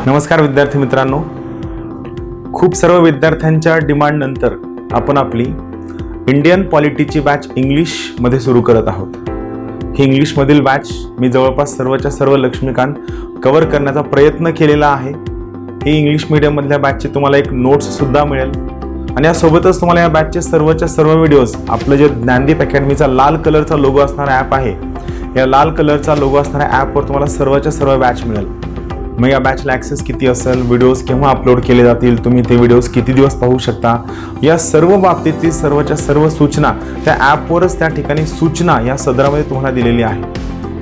नमस्कार विद्यार्थी मित्रांनो, खूप सर्व विद्यार्थ्यांच्या डिमांड नंतर आपण आपली इंडियन पॉलिटीची बॅच इंग्लिशमध्ये सुरू करत आहोत. ही इंग्लिशमधील बॅच मी जवळपास सर्वच्या सर्व लक्ष्मीकांत कव्हर करण्याचा प्रयत्न केलेला आहे. ही इंग्लिश मीडियममधल्या बॅचची तुम्हाला एक नोट्ससुद्धा मिळेल आणि यासोबतच तुम्हाला या बॅचचे सर्वच्या सर्व व्हिडिओज, आपलं जे ज्ञानदीप अकॅडमीचा लाल कलरचा लोगो असणारा ॲप आहे, या लाल कलरचा लोगो असणाऱ्या ॲपवर तुम्हाला सर्वच्या सर्व बॅच मिळेल. मग या बॅचला ॲक्सेस किती असेल, व्हिडिओज केव्हा अपलोड केले जातील, तुम्ही ते व्हिडिओज किती दिवस पाहू शकता, या सर्व बाबतीतली सर्वच्या सर्व सूचना त्या ॲपवरच त्या ठिकाणी सूचना या सदरामध्ये तुम्हाला दिलेली आहे.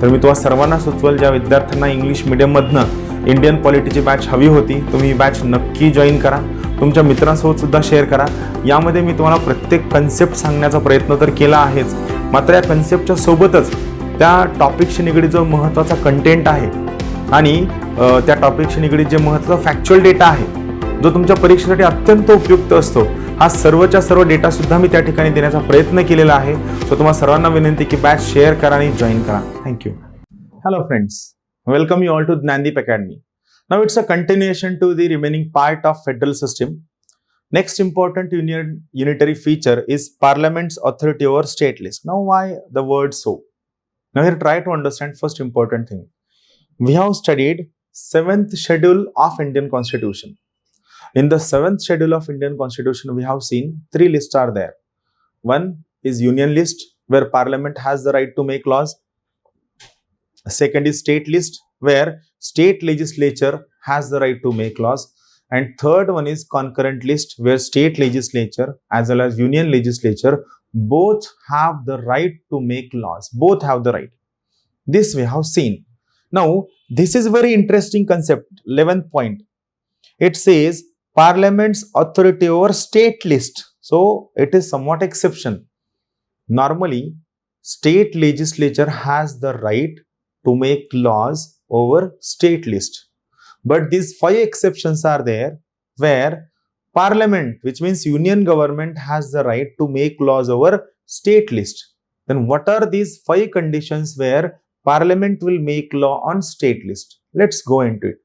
तर मी तुम्हाला सर्वांना सुचवेल, ज्या विद्यार्थ्यांना इंग्लिश मीडियममधनं इंडियन पॉलिटीची बॅच हवी होती, तुम्ही ही बॅच नक्की जॉईन करा. तुमच्या मित्रांसोबत सुद्धा शेअर करा. यामध्ये मी तुम्हाला प्रत्येक कन्सेप्ट सांगण्याचा प्रयत्न तर केला आहेच, मात्र या कन्सेप्टच्या सोबतच त्या टॉपिकशी निगडीत जो महत्त्वाचा कंटेंट आहे आणि त्या टॉपिकशी निगडीत जे महत्त्वाचा फॅक्च्युअल डेटा आहे, जो तुमच्या परीक्षेसाठी अत्यंत उपयुक्त असतो, हा सर्वच्या सर्व डेटा सुद्धा मी त्या ठिकाणी देण्याचा प्रयत्न केलेला आहे. सो तुम्हाला सर्वांना विनंती की बॅच शेअर करा आणि जॉईन करा. Thank you. Hello friends, welcome you all to Gyandeep academy. Now it's a continuation to the remaining part of federal system. Next important unitary feature is Parliament's authority over state list. Now why the word so? Now here try to understand first important thing. We have studied 7th schedule of Indian Constitution. In the 7th schedule of Indian Constitution, we have seen 3 lists are there. One is union list, where Parliament has the right to make laws. Second is state list, where state legislature has the right to make laws. And third one is concurrent list, where state legislature as well as union legislature both have the right to make laws. Both have the right. This we have seen. Now, this is very interesting concept. 11th point. It says Parliament's authority over state list. So, it is somewhat exception. Normally, state legislature has the right to make laws over state list. But these 5 exceptions are there where Parliament, which means union government, has the right to make laws over state list. Then what are these 5 conditions where Parliament will make law on state list? Let's go into it.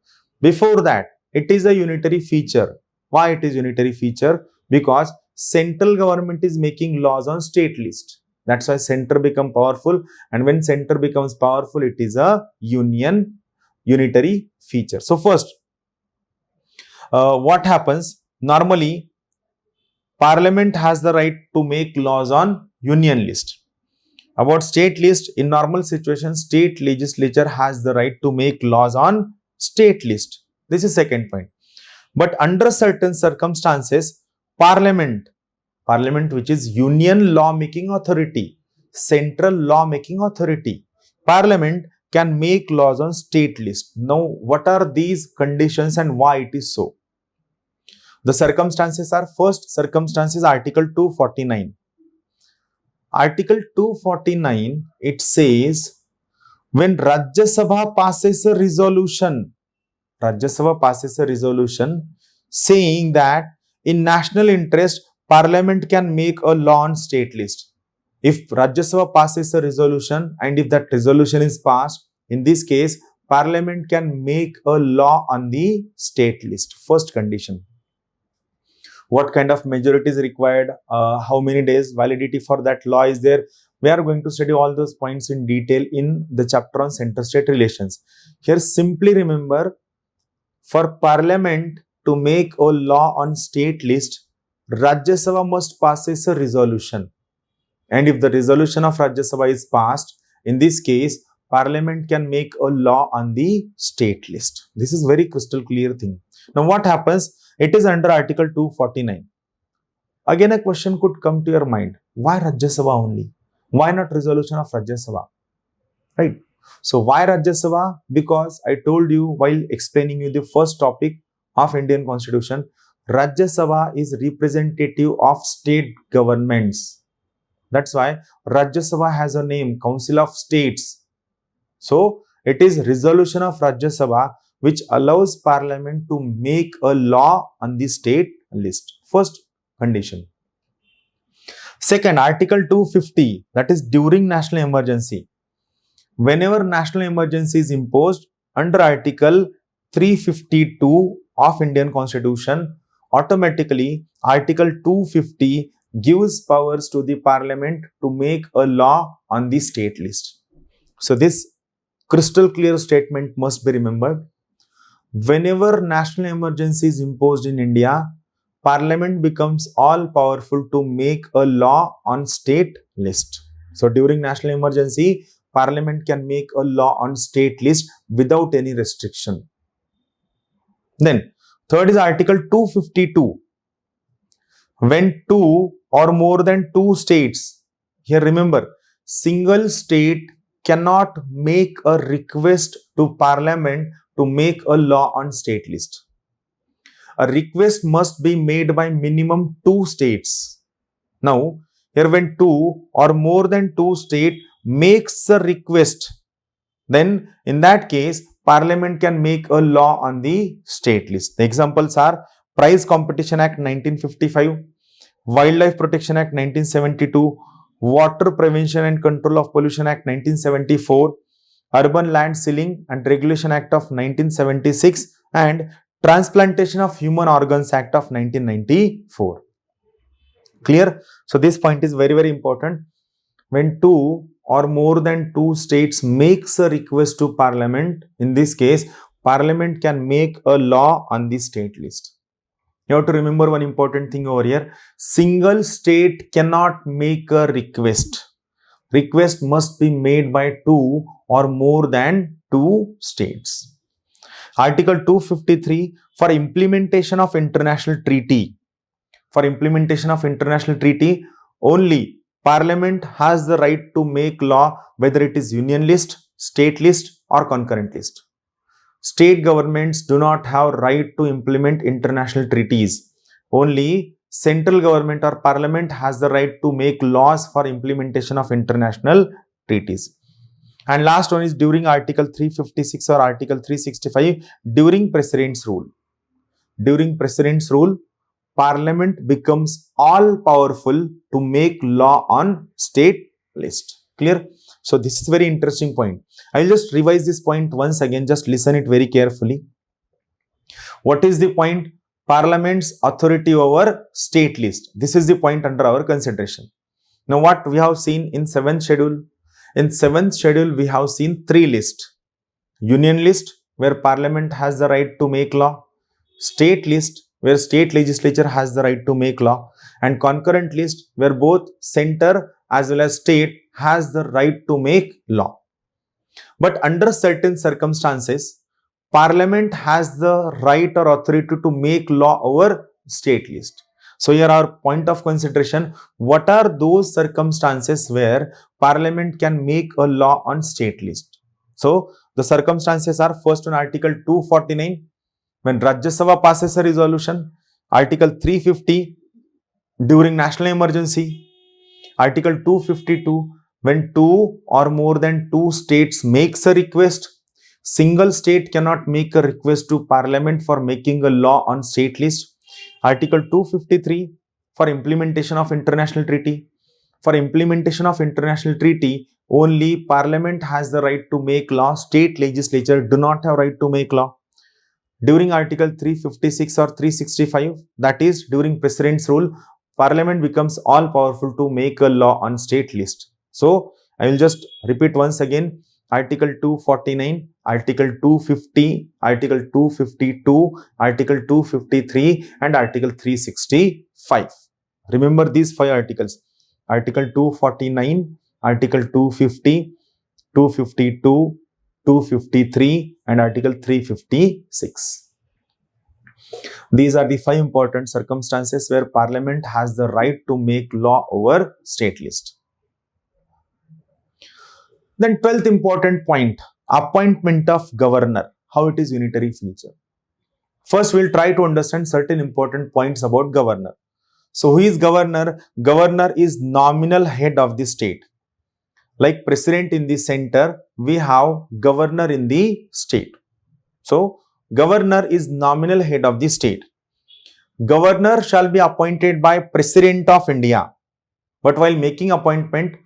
Before that, it is a unitary feature. Why it is unitary feature? Because central government is making laws on state list. That's why center become powerful, and when center becomes powerful, it is a unitary feature. So first, what happens? Normally, Parliament has the right to make laws on union list. About state list, in normal situations, state legislature has the right to make laws on state list. This is second point. But under certain circumstances, Parliament, which is union law making authority, central law making authority, Parliament can make laws on state list. Now, what are these conditions and why it is so? The circumstances are, first circumstance is Article 249. Article 249, it says, when Rajya Sabha passes a resolution, saying that in national interest, Parliament can make a law on state list. If Rajya Sabha passes a resolution and if that resolution is passed, in this case, Parliament can make a law on the state list. First condition. What kind of majority is required? How many days validity for that law is there? We are going to study all those points in detail in the chapter on center-state relations. Here, simply remember, for Parliament to make a law on state list, Rajya Sabha must pass a resolution. And if the resolution of Rajya Sabha is passed, in this case, Parliament can make a law on the state list. This is very crystal clear thing. Now what happens? It is under Article 249. Again, a question could come to your mind. Why Rajya Sabha only? Why not resolution of Rajya Sabha? Right? So why Rajya Sabha? Because I told you while explaining you the first topic of Indian Constitution, Rajya Sabha is representative of state governments. That's why Rajya Sabha has a name, Council of States. So it is resolution of Rajya Sabha which allows Parliament to make a law on the state list. First condition. Second, Article 250, that is during national emergency. Whenever national emergency is imposed, under Article 352 of Indian Constitution, automatically Article 250 gives powers to the Parliament to make a law on the state list. So this crystal clear statement must be remembered. Whenever national emergency is imposed in India, Parliament becomes all powerful to make a law on state list. So during national emergency, Parliament can make a law on state list without any restriction. Then third is Article 252. When two or more than two states, here remember, single state cannot make a request to Parliament to make a law on state list. A request must be made by minimum two states. Now, here when two or more than two states makes a request, then in that case, Parliament can make a law on the state list. The examples are Prize Competition Act 1955, Wildlife Protection Act 1972, Water Prevention and Control of Pollution Act 1974, Urban Land Sealing and Regulation Act of 1976, and Transplantation of Human Organs Act of 1994. Clear? So this point is very, very important. When two or more than two states makes a request to Parliament, in this case, Parliament can make a law on the state list. You have to remember one important thing over here. Single state cannot make a request. Request must be made by two or more than two states. Article 253, for implementation of international treaty. For implementation of international treaty, only Parliament has the right to make law, whether it is union list, state list or concurrent list. State governments do not have right to implement international treaties. Only central government or Parliament has the right to make laws for implementation of international treaties. And last one is during Article 356 or Article 365, during President's rule. During President's rule, Parliament becomes all powerful to make law on state list. Clear? So this is very interesting point. I will just revise this point once again. Just listen it very carefully. What is the point? Parliament's authority over state list. This is the point under our consideration. Now what we have seen in 7th schedule? In 7th schedule, we have seen three lists. Union list, where Parliament has the right to make law. State list, where state legislature has the right to make law. And concurrent list, where both center as well as state has the right to make law. But under certain circumstances, Parliament has the right or authority to make law over state list. So here our point of consideration, what are those circumstances where Parliament can make a law on state list? So the circumstances are first on Article 249, when Rajya Sabha passes a resolution. Article 350, during national emergency. Article 252, when two or more than two states makes a request. Single state cannot make a request to Parliament for making a law on state list. Article 253, for implementation of international treaty. For implementation of international treaty, only Parliament has the right to make law. State legislature do not have right to make law. During Article 356 or 365, that is during President's rule, Parliament becomes all powerful to make a law on state list. So I will just repeat once again. Article 249, Article 250, Article 252, Article 253 and Article 365. Remember these 5 articles. Article 249, Article 250, 252, 253 and Article 356. These are the 5 important circumstances where Parliament has the right to make law over state list. Then 12th important point, appointment of governor, how it is unitary feature. First, we'll try to understand certain important points about governor. So, who is governor? Governor is nominal head of the state. Like president in the center, we have governor in the state. So, governor is nominal head of the state. Governor shall be appointed by President of India. But while making appointment,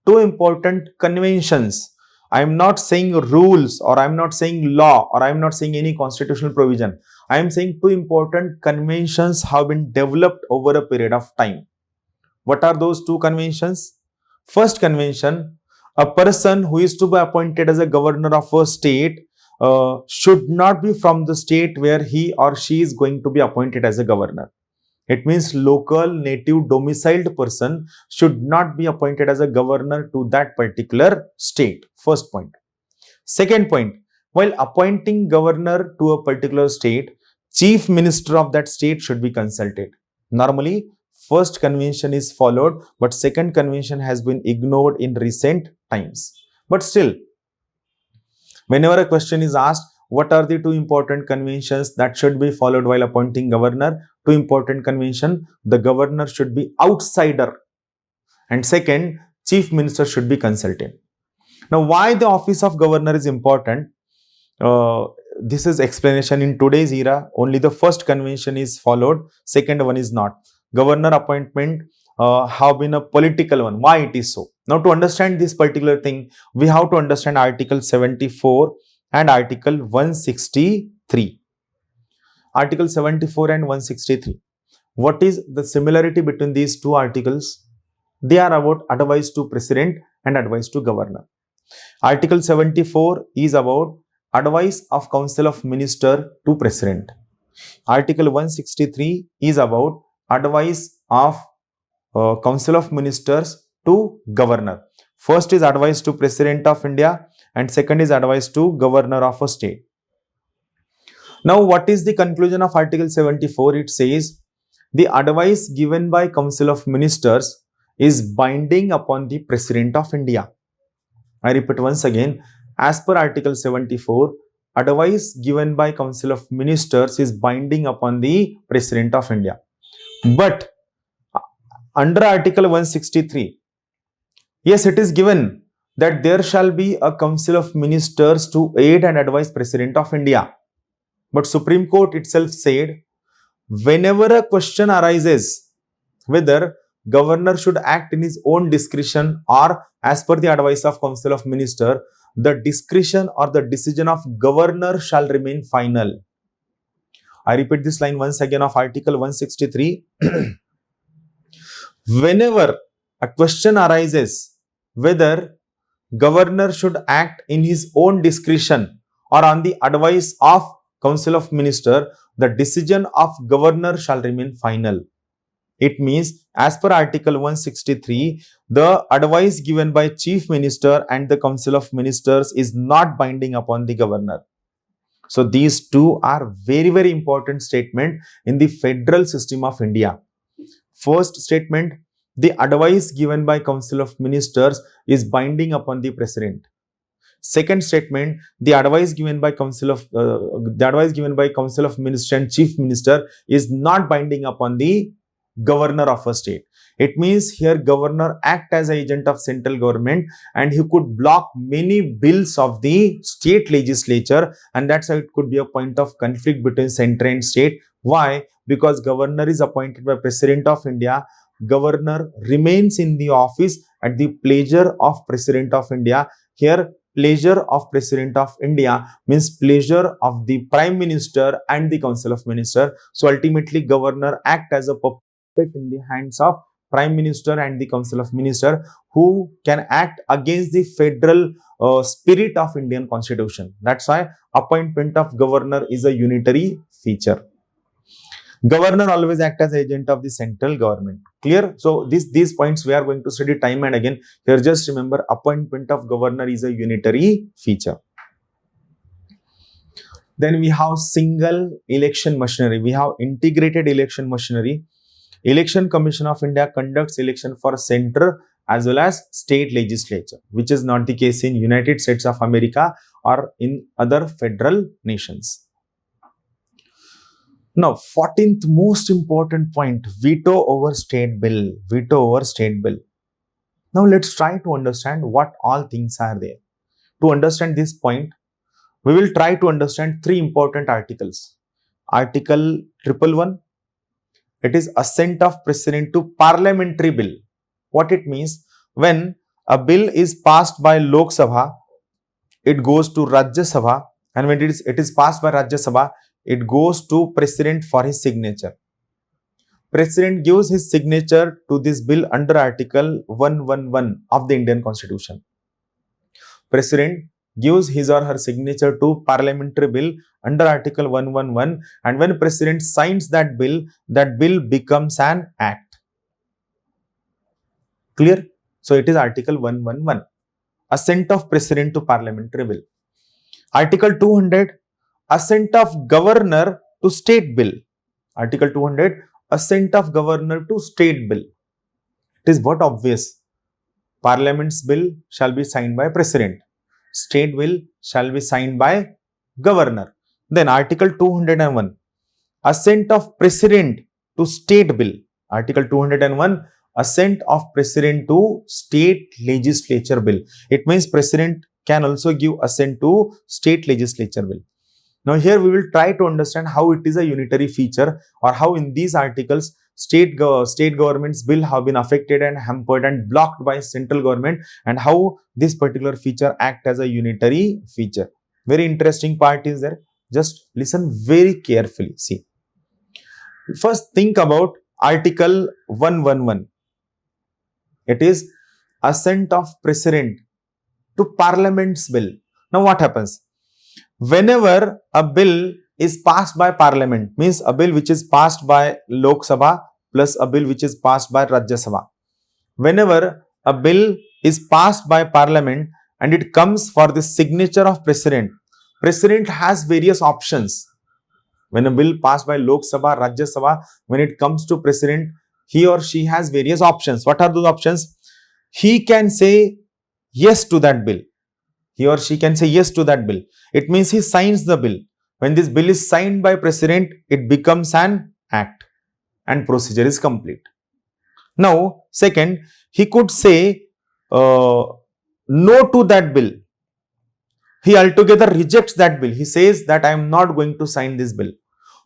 2 important conventions I am not saying rules, or I am not saying law, or I am not saying any constitutional provision. I am saying two important conventions have been developed over a period of time. What are those two conventions? First convention, a person who is to be appointed as a governor of a state should not be from the state where he or she is going to be appointed as a governor. It means local native domiciled person should not be appointed as a governor to that particular state. First point. Second point, while appointing governor to a particular state, chief minister of that state should be consulted. Normally, first convention is followed, but second convention has been ignored in recent times. But still, whenever a question is asked, what are the two important conventions that should be followed while appointing governor? Two important convention, the governor should be outsider, and second, chief minister should be consulted. Now, why the office of governor is important? This is explanation. In today's era, only the first convention is followed, second one is not. Governor appointment have been a political one. Why it is so? Now, to understand this particular thing, we have to understand Article 74 and Article 163. Article 74 and 163. What is the similarity between these two articles? They are about advice to president and advice to governor. Article 74 is about advice of Council of Minister to President. Article 163 is about advice of Council of Ministers to Governor. First is advice to President of India and second is advice to Governor of a state. Now, what is the conclusion of Article 74? It says, the advice given by Council of Ministers is binding upon the President of India. I repeat once again, as per Article 74, advice given by Council of Ministers is binding upon the President of India. But under Article 163, yes, it is given that there shall be a Council of Ministers to aid and advise President of India. But Supreme Court itself said, whenever a question arises whether governor should act in his own discretion or as per the advice of Council of Minister, the discretion or the decision of governor shall remain final. I repeat this line once again of Article 163. Whenever a question arises whether governor should act in his own discretion or on the advice of Council of Minister, the decision of governor shall remain final. It means, as per Article 163, the advice given by Chief Minister and the Council of Ministers is not binding upon the governor. So, these two are very, very important statement in the federal system of India. First statement, the advice given by Council of Ministers is binding upon the President. Second statement, the advice given by Council of Minister and Chief Minister is not binding upon the governor of a state. It means here governor act as an agent of central government and he could block many bills of the state legislature, and that's how it could be a point of conflict between center and state. Why? Because governor is appointed by President of India. Governor remains in the office at the pleasure of President of India. Here, pleasure of President of India means pleasure of the Prime Minister and the Council of Minister. So ultimately, governor act as a puppet in the hands of Prime Minister and the Council of Minister, who can act against the federal spirit of Indian Constitution. That's why appointment of governor is a unitary feature. Governor always act as agent of the central government. Clear? So these points we are going to study time and again. Here just remember, appointment of governor is a unitary feature. Then we have single election machinery. We have integrated election machinery. Election Commission of India conducts election for center as well as state legislature, which is not the case in United States of America or in other federal nations. Now, 14th most important point, veto over state bill. Veto over state bill. Now, let's try to understand what all things are there. To understand this point, we will try to understand three important articles. Article 111, it is assent of President to parliamentary bill. What it means? When a bill is passed by Lok Sabha, it goes to Rajya Sabha, and when it is passed by Rajya Sabha, it goes to President for his signature. President gives his signature to this bill under Article 111 of the Indian Constitution. President gives his or her signature to parliamentary bill under Article 111, and when President signs that bill becomes an act. Clear? So it is Article 111, assent of President to parliamentary bill. Article 200, assent of governor to state bill. Article 200, assent of governor to state bill. It is what obvious. Parliament's bill shall be signed by President. State bill shall be signed by governor. Then Article 201, assent of President to state bill. Article 201, assent of President to state legislature bill. It means President can also give assent to state legislature bill. Now here we will try to understand how it is a unitary feature, or how in these articles state government's bill have been affected and hampered and blocked by central government, and how this particular feature act as a unitary feature. Very interesting part is there. Just listen very carefully. See, first think about Article 111. It is assent of President to Parliament's bill. Now what happens? Whenever a bill is passed by Parliament, means a bill which is passed by Lok Sabha plus a bill which is passed by Rajya Sabha. Whenever a bill is passed by Parliament and it comes for the signature of President, President has various options. When a bill passed by Lok Sabha, Rajya Sabha, when it comes to President, he or she has various options. What are those options? He can say yes to that bill. He or she can say yes to that bill. It means he signs the bill. When this bill is signed by President, it becomes an act and procedure is complete. Now, second, he could say no to that bill. He altogether rejects that bill. He says that I am not going to sign this bill.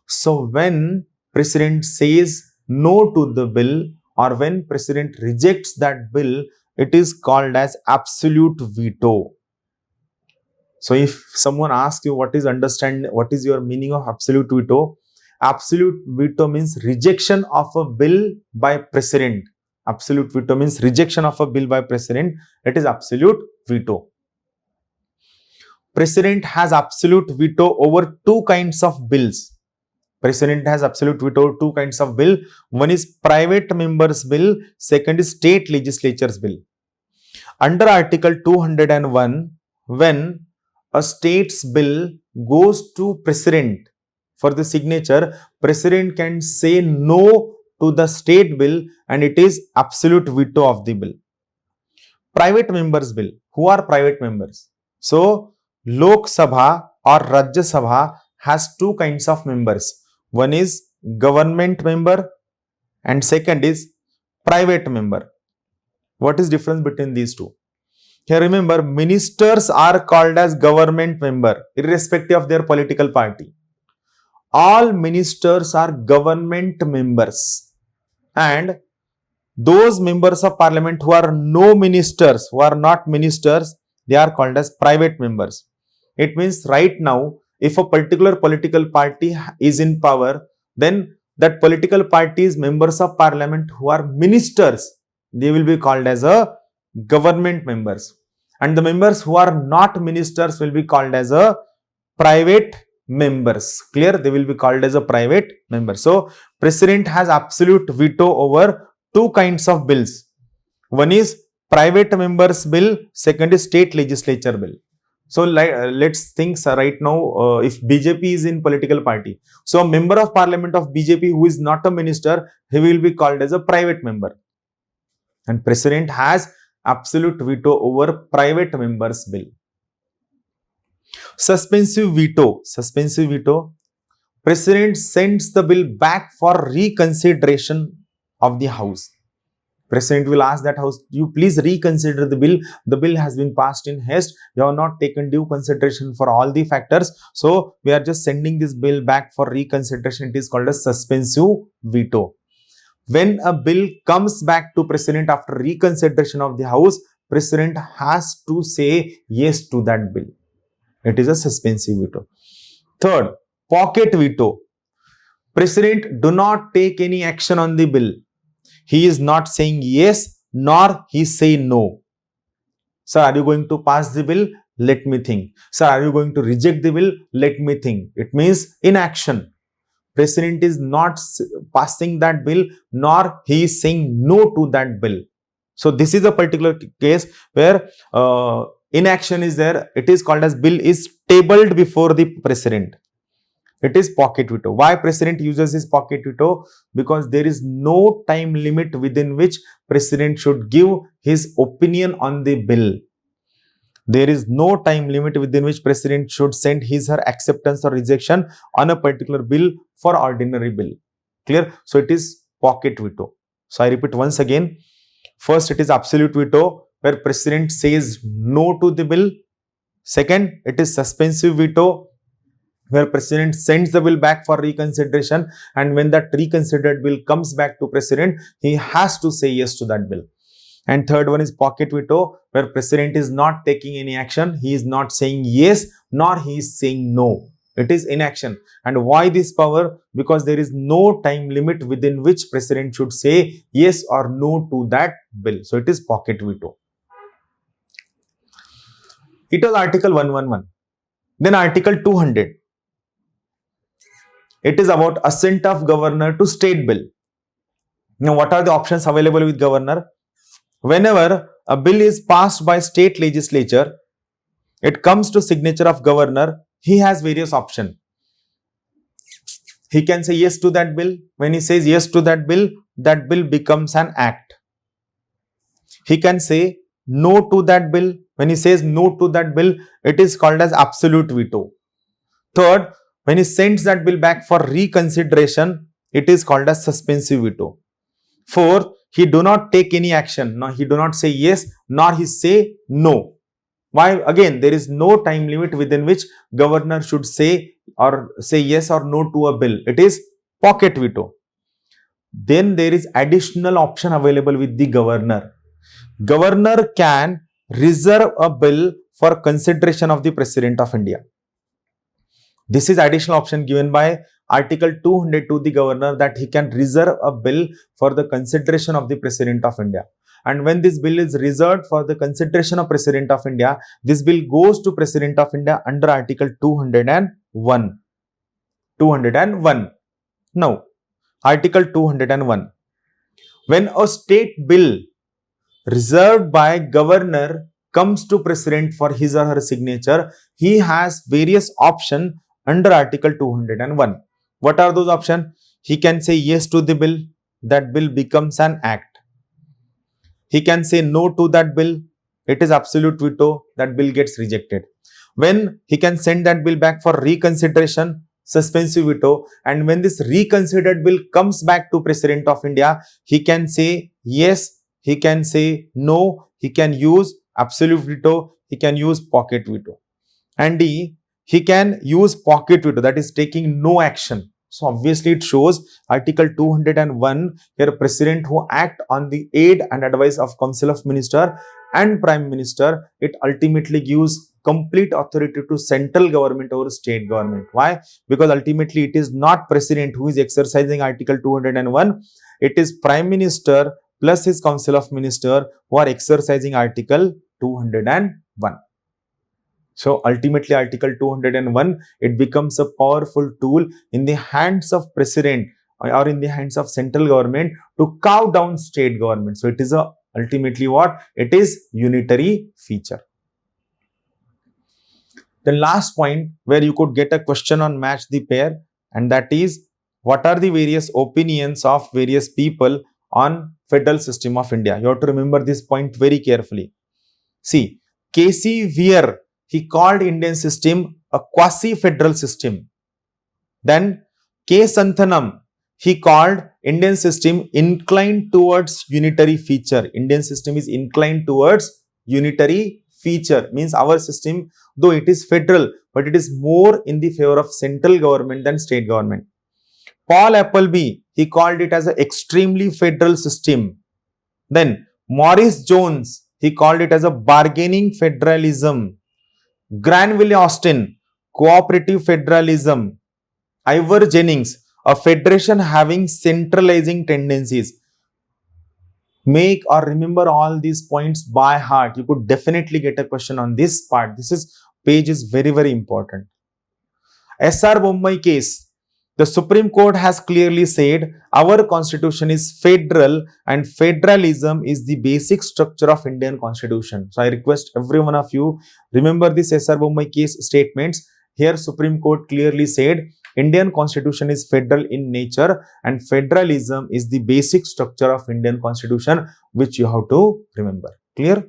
So when President says no to the bill, or when President rejects that bill, it is called as absolute veto. So if someone asks you what is your meaning of absolute veto? Absolute veto means rejection of a bill by President. Absolute veto means rejection of a bill by President. It is absolute veto. President has absolute veto over two kinds of bills. President has absolute veto over two kinds of bill. One is private members bill. Second is state legislatures bill. Under Article 201, when a state's bill goes to President for the signature, President can say no to the state bill, and it is absolute veto of the bill. Private members bill. Who are private members? So Lok Sabha or Rajya Sabha has two kinds of members. One is government member and second is private member. What is difference between these two? Here remember, ministers are called as government member irrespective of their political party. All ministers are government members, and those members of parliament who are no ministers, who are not ministers, they are called as private members. It means right now, if a particular political party is in power, then that political party's members of parliament who are ministers, they will be called as a government members, and the members who are not ministers will be called as a private members. Clear? They will be called as a private member. So President has absolute veto over two kinds of bills. One is private members bill, second is state legislature bill. So let's think right now, if BJP is in political party, so a member of parliament of BJP who is not a minister, he will be called as a private member, and President has absolute veto over private members bill. Suspensive veto. Suspensive veto. President sends the bill back for reconsideration of the House. President will ask that House, you please reconsider the bill. The bill has been passed in haste. You have not taken due consideration for all the factors. So we are just sending this bill back for reconsideration. It is called a suspensive veto. When a bill comes back to President after reconsideration of the House, President has to say yes to that bill. It is a suspensive veto. Third, pocket veto. President do not take any action on the bill. He is not saying yes, nor he say no. Sir, are you going to pass the bill? Let me think. Sir, are you going to reject the bill? Let me think. It means inaction. President is not passing that bill, nor he is saying no to that bill. So this is a particular case where inaction is there. It is called as bill is tabled before the president. It is pocket veto. Why president uses his pocket veto? Because there is no time limit within which president should give his opinion on the bill. There is no time limit within which president should send his or her acceptance or rejection on a particular bill for ordinary bill. Clear? So it is pocket veto. So I repeat once again. First, it is absolute veto where president says no to the bill. Second, it is suspensive veto where president sends the bill back for reconsideration, and when that reconsidered bill comes back to president, he has to say yes to that bill. And third one is pocket veto where president is not taking any action. He is not saying yes, nor he is saying no. It is inaction. And why this power? Because there is no time limit within which president should say yes or no to that bill. So it is pocket veto. It was Article 111. Then Article 200. It is about assent of governor to state bill. Now, what are the options available with governor? Whenever a bill is passed by state legislature, it comes to signature of governor, he has various options. He can say yes to that bill. When he says yes to that bill becomes an act. He can say no to that bill. When he says no to that bill, it is called as absolute veto. Third, when he sends that bill back for reconsideration, it is called as suspensive veto. Fourth, he do not take any action. No, he do not say yes, nor he say no. Why? Again, there is no time limit within which governor should say yes or no to a bill. It is pocket veto. Then there is additional option available with the governor. Governor can reserve a bill for consideration of the President of India. This is additional option given by Article 200 to the governor, that he can reserve a bill for the consideration of the President of India. And when this bill is reserved for the consideration of President of India, this bill goes to President of India under Article 201. 201. Now, Article 201. When a state bill reserved by governor comes to President for his or her signature, he has various options under Article 201. What are those options? He can say yes to the bill, that bill becomes an act. He can say no to that bill, it is absolute veto, that bill gets rejected. When he can send that bill back for reconsideration, suspensive veto, and when this reconsidered bill comes back to President of India, he can say yes, he can say no, he can use absolute veto, he can use pocket veto. And he can use pocket veto, that is taking no action. So obviously it shows Article 201, here President who act on the aid and advice of Council of Minister and Prime Minister, it ultimately gives complete authority to central government over state government. Why? Because ultimately it is not President who is exercising Article 201, it is Prime Minister plus his Council of Minister who are exercising Article 201. So ultimately Article 201, it becomes a powerful tool in the hands of President or in the hands of central government to carve down state government. So it is ultimately what? It is unitary feature. The last point where you could get a question on match the pair, and that is, what are the various opinions of various people on federal system of India? You have to remember this point very carefully. See, K.C. Weir, he called Indian system a quasi-federal system. Then K. Santhanam, he called Indian system inclined towards unitary feature. Indian system is inclined towards unitary feature. Means our system, though it is federal, but it is more in the favor of central government than state government. Paul Appleby, he called it as an extremely federal system. Then Maurice Jones, he called it as a bargaining federalism. Granville Austin, cooperative federalism. Ivor Jennings, a federation having centralizing tendencies. Make or remember all these points by heart. You could definitely get a question on this part. This page is very, very important. SR Bombay case. The Supreme Court has clearly said our constitution is federal and federalism is the basic structure of Indian constitution. So I request every one of you remember this SR Bombay case statements. Here Supreme Court clearly said Indian constitution is federal in nature and federalism is the basic structure of Indian constitution, which you have to remember. Clear?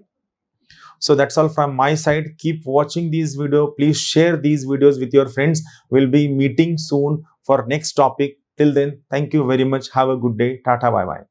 So that's all from my side. Keep watching these videos. Please share these videos with your friends. We'll be meeting soon for next topic. Till then, thank you very much. Have a good day. Tata, bye bye.